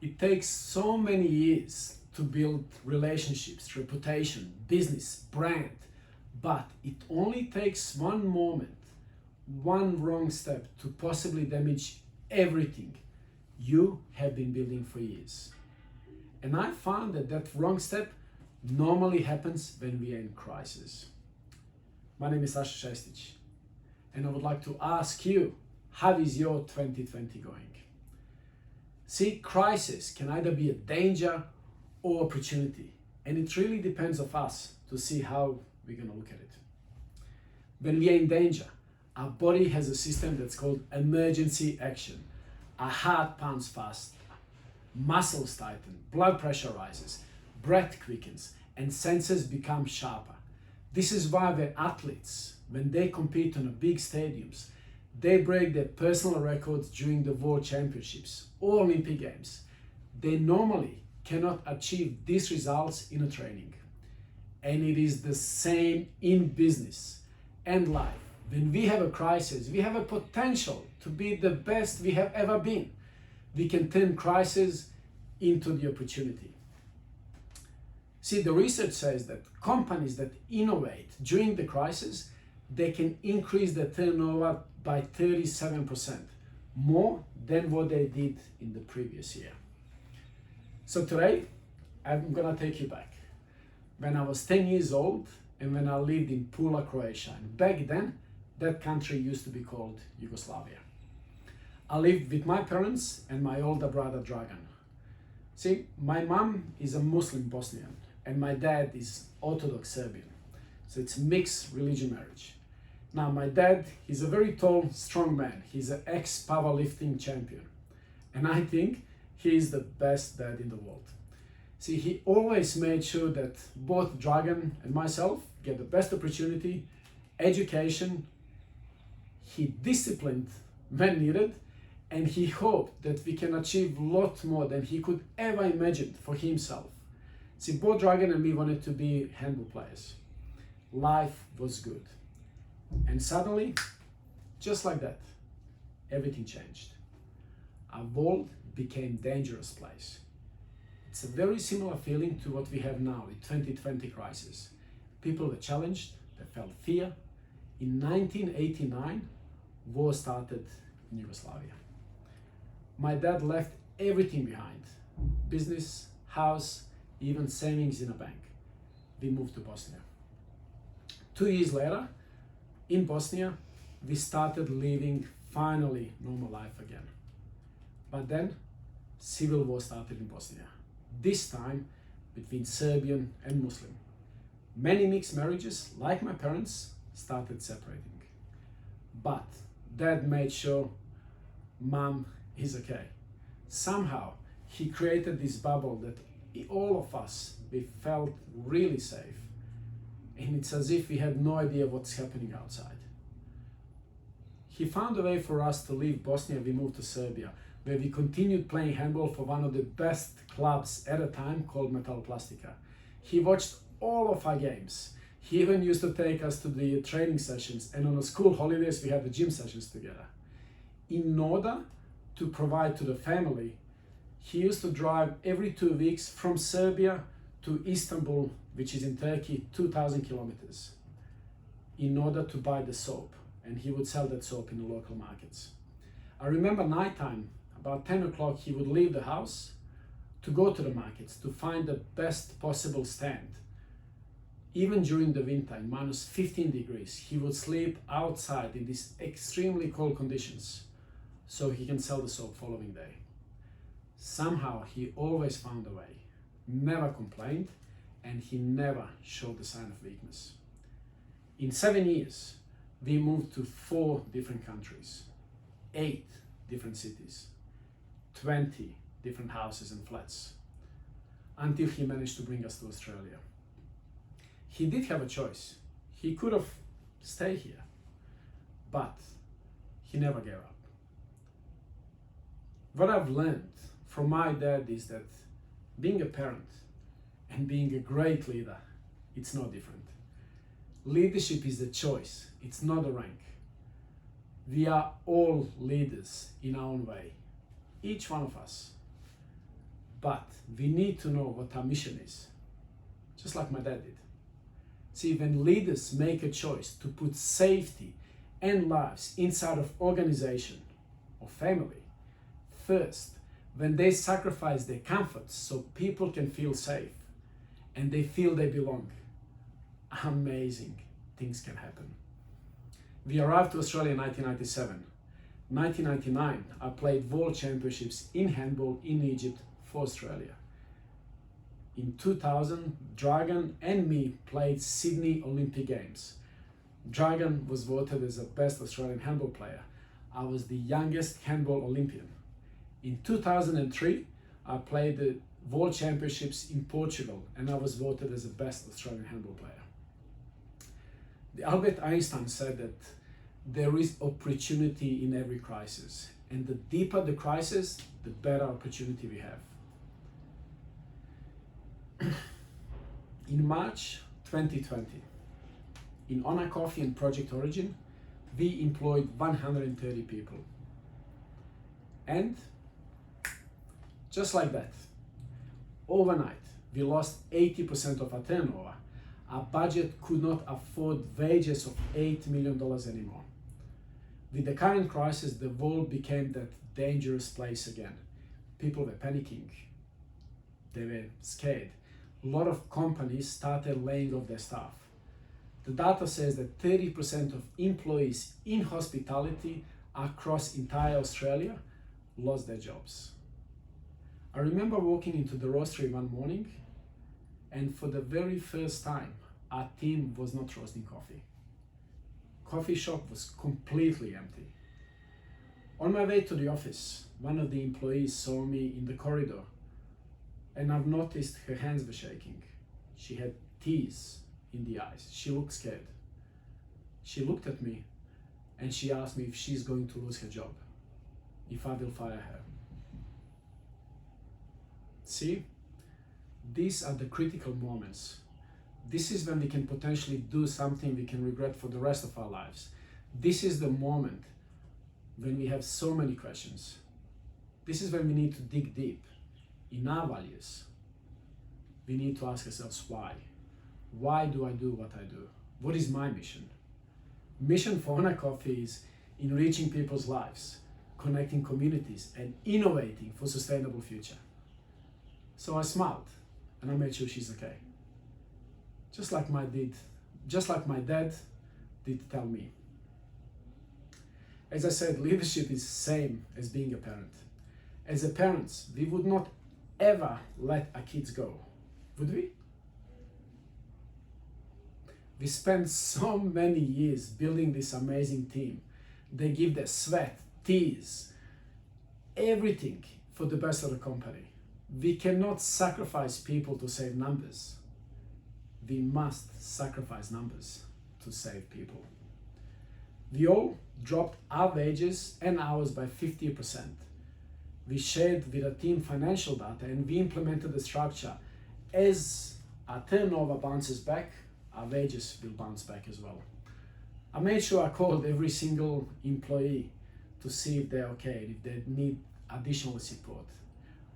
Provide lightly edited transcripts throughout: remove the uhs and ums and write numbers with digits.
It takes so many years to build relationships, reputation, business, brand, but it only takes one moment, one wrong step to possibly damage everything you have been building for years. And I found that wrong step normally happens when we are in crisis. My name is Sasa Sestic, and I would like to ask you, how is your 2020 going? See, crisis can either be a danger or opportunity, and it really depends on us to see how we're going to look at it. When we are in danger, our body has a system that's called emergency action. Our heart pounds fast, muscles tighten, blood pressure rises, breath quickens, and senses become sharper. This is why the athletes, when they compete on a big stadiums, they break their personal records during the World Championships or Olympic Games. They normally cannot achieve these results in a training. And it is the same in business and life. When we have a crisis, we have a potential to be the best we have ever been. We can turn crisis into the opportunity. See, the research says that companies that innovate during the crisis, they can increase their turnover by 37%, more than what they did in the previous year. So today, I'm gonna take you back. When I was 10 years old and when I lived in Pula, Croatia, and back then, that country used to be called Yugoslavia. I lived with my parents and my older brother Dragan. See, my mom is a Muslim Bosnian and my dad is Orthodox Serbian. So it's mixed religion marriage. Now my dad, he's a very tall, strong man. He's an ex-powerlifting champion. And I think he is the best dad in the world. See, he always made sure that both Dragan and myself get the best opportunity, education. He disciplined when needed, and he hoped that we can achieve a lot more than he could ever imagine for himself. See, both Dragan and me wanted to be handball players. Life was good. And suddenly, just like that, everything changed. Our world became a dangerous place. It's a very similar feeling to what we have now with 2020 crisis. People were challenged, they felt fear. In 1989, war started in Yugoslavia. My dad left everything behind, business, house, even savings in a bank. We moved to Bosnia. 2 years later, in Bosnia, we started living finally normal life again. But then, civil war started in Bosnia. This time between Serbian and Muslim. Many mixed marriages, like my parents, started separating. But dad made sure mom is okay. Somehow he created this bubble that all of us, we felt really safe. And it's as if we had no idea what's happening outside. He found a way for us to leave Bosnia. We moved to Serbia, where we continued playing handball for one of the best clubs at a time called Metal Plastica. He watched all of our games. He even used to take us to the training sessions, and on the school holidays we had the gym sessions together. In order to provide to the family, he used to drive every 2 weeks from Serbia to Istanbul, which is in Turkey, 2,000 kilometers, in order to buy the soap, and he would sell that soap in the local markets. I remember nighttime, about 10 o'clock, he would leave the house to go to the markets to find the best possible stand. Even during the winter, in minus 15 degrees, he would sleep outside in these extremely cold conditions so he can sell the soap following day. Somehow he always found a way, never complained, and he never showed the sign of weakness. In 7 years, we moved to 4 different countries, 8 different cities, 20 different houses and flats, until he managed to bring us to Australia. He did have a choice. He could have stayed here, but he never gave up. What I've learned from my dad is that being a parent and being a great leader, it's no different. Leadership is a choice, it's not a rank. We are all leaders in our own way, each one of us. But we need to know what our mission is, just like my dad did. See, when leaders make a choice to put safety and lives inside of organization or family first, when they sacrifice their comforts so people can feel safe and they feel they belong, amazing things can happen. We arrived to Australia in 1997. 1999, I played World Championships in handball in Egypt for Australia. In 2000, Dragon and me played Sydney Olympic Games. Dragon was voted as the best Australian handball player. I was the youngest handball Olympian. In 2003, I played the World Championships in Portugal and I was voted as the best Australian handball player. Albert Einstein said that there is opportunity in every crisis, and the deeper the crisis, the better opportunity we have. In March 2020, in ONA Coffee and Project Origin, we employed 130 people. And just like that, overnight, we lost 80% of our turnover. Our budget could not afford wages of $8 million anymore. With the current crisis, the world became that dangerous place again. People were panicking. They were scared. A lot of companies started laying off their staff. The data says that 30% of employees in hospitality across entire Australia lost their jobs. I remember walking into the roastery one morning, and for the very first time, our team was not roasting coffee. Coffee shop was completely empty. On my way to the office, one of the employees saw me in the corridor, and I've noticed her hands were shaking. She had tears in the eyes. She looked scared. She looked at me and she asked me if she's going to lose her job, if I will fire her. See, these are the critical moments. This is when we can potentially do something we can regret for the rest of our lives. This is the moment when we have so many questions. This is when we need to dig deep in our values. We need to ask ourselves why. Why do I do what I do? What is my mission? Mission for ONA Coffee is enriching people's lives, connecting communities, and innovating for sustainable future. So I smiled and I made sure she's okay. Just like my dad did tell me. As I said, leadership is the same as being a parent. As a parents, we would not ever let our kids go, would we? We spent so many years building this amazing team. They give their sweat, tears, everything for the best of the company. We cannot sacrifice people to save numbers. We must sacrifice numbers to save people. We all dropped our wages and hours by 50%. We shared with our team financial data and we implemented the structure. As our turnover bounces back, our wages will bounce back as well. I made sure I called every single employee to see if they're okay, if they need additional support.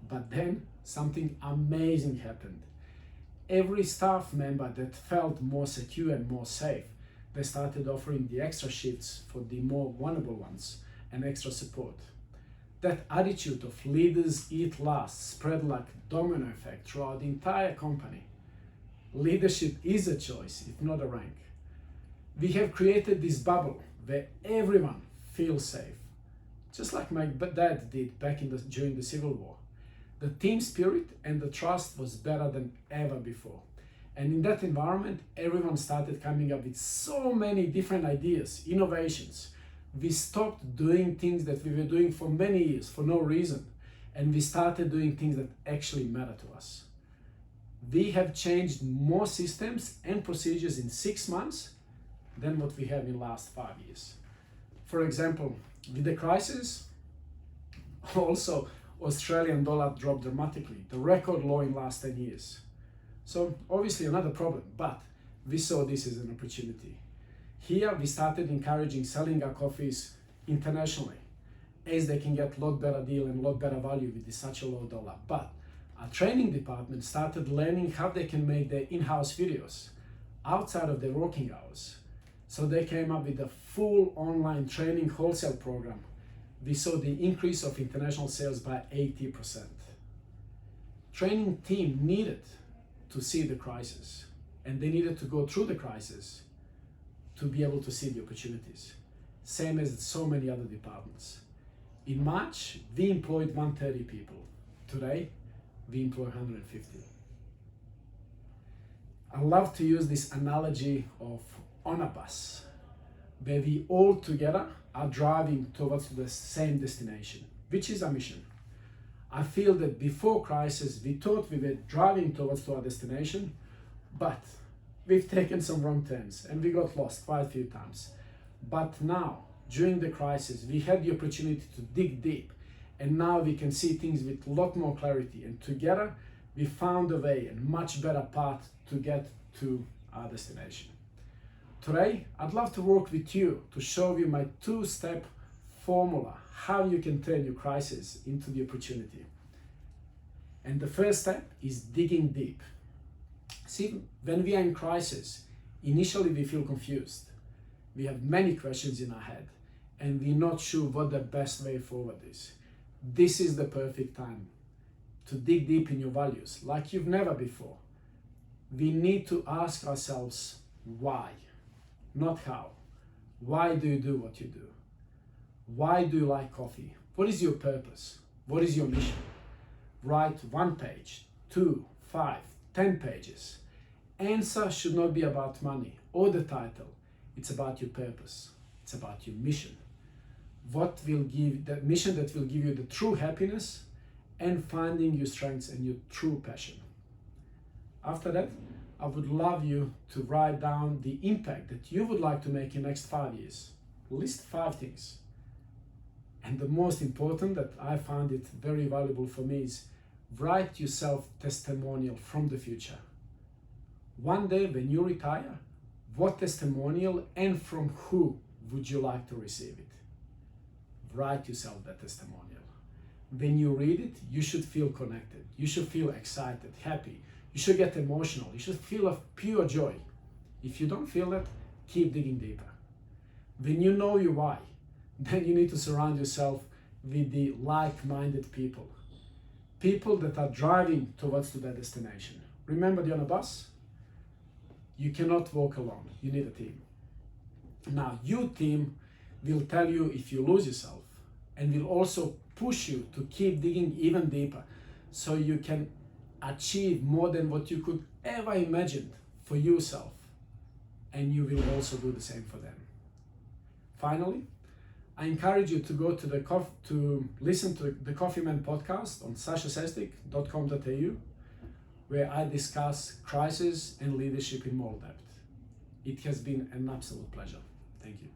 But then something amazing happened. Every staff member that felt more secure and more safe, they started offering the extra shifts for the more vulnerable ones and extra support. That attitude of leaders eat last spread like a domino effect throughout the entire company. Leadership is a choice, if not a rank. We have created this bubble where everyone feels safe, just like my dad did back during the Civil War. The team spirit and the trust was better than ever before. And in that environment, everyone started coming up with so many different ideas, innovations. We stopped doing things that we were doing for many years for no reason. And we started doing things that actually matter to us. We have changed more systems and procedures in 6 months than what we have in the last 5 years. For example, with the crisis, also Australian dollar dropped dramatically, the record low in the last 10 years. So obviously another problem, but we saw this as an opportunity. Here we started encouraging selling our coffees internationally, as they can get a lot better deal and a lot better value with such a low dollar. But Our training department started learning how they can make their in-house videos outside of their working hours. So they came up with a full online training wholesale program. We saw the increase of international sales by 80%. Training team needed to see the crisis, and they needed to go through the crisis to be able to see the opportunities. Same as so many other departments. In March, we employed 130 people. Today, we employ 150. I love to use this analogy of on a bus, where we all together are driving towards the same destination, which is our mission. I feel that before crisis, we thought we were driving towards our destination, but we've taken some wrong turns and we got lost quite a few times. But now, during the crisis, we had the opportunity to dig deep, and now we can see things with a lot more clarity, and together we found a way and much better path to get to our destination. Today, I'd love to work with you to show you my two-step formula, how you can turn your crisis into the opportunity. And the first step is digging deep. See, when we are in crisis, initially we feel confused. We have many questions in our head, and we're not sure what the best way forward is. This is the perfect time to dig deep in your values like you've never before. We need to ask ourselves why, not how. Why do you do what you do? Why do you like coffee? What is your purpose? What is your mission? Write 1 page, 2, 5, 10 pages. Answer should not be about money or the title. It's about your purpose. It's about your mission. What will give that mission that will give you the true happiness and finding your strengths and your true passion. After that, I would love you to write down the impact that you would like to make in the next 5 years. List 5 things. And the most important that I found it very valuable for me is write yourself testimonial from the future. One day when you retire, what testimonial and from who would you like to receive it? Write yourself that testimonial. When you read it, you should feel connected. You should feel excited, happy. You should get emotional. You should feel a pure joy. If you don't feel that, keep digging deeper. When you know your why, then you need to surround yourself with the like-minded people. People that are driving towards to their destination. Remember the on a bus? You cannot walk alone. You need a team. Now, your team will tell you if you lose yourself, and will also push you to keep digging even deeper so you can achieve more than what you could ever imagine for yourself, and you will also do the same for them. Finally, I encourage you to go to listen to the Coffee Man podcast on sasasestic.com.au, where I discuss crisis and leadership in more depth. It has been an absolute pleasure. Thank you.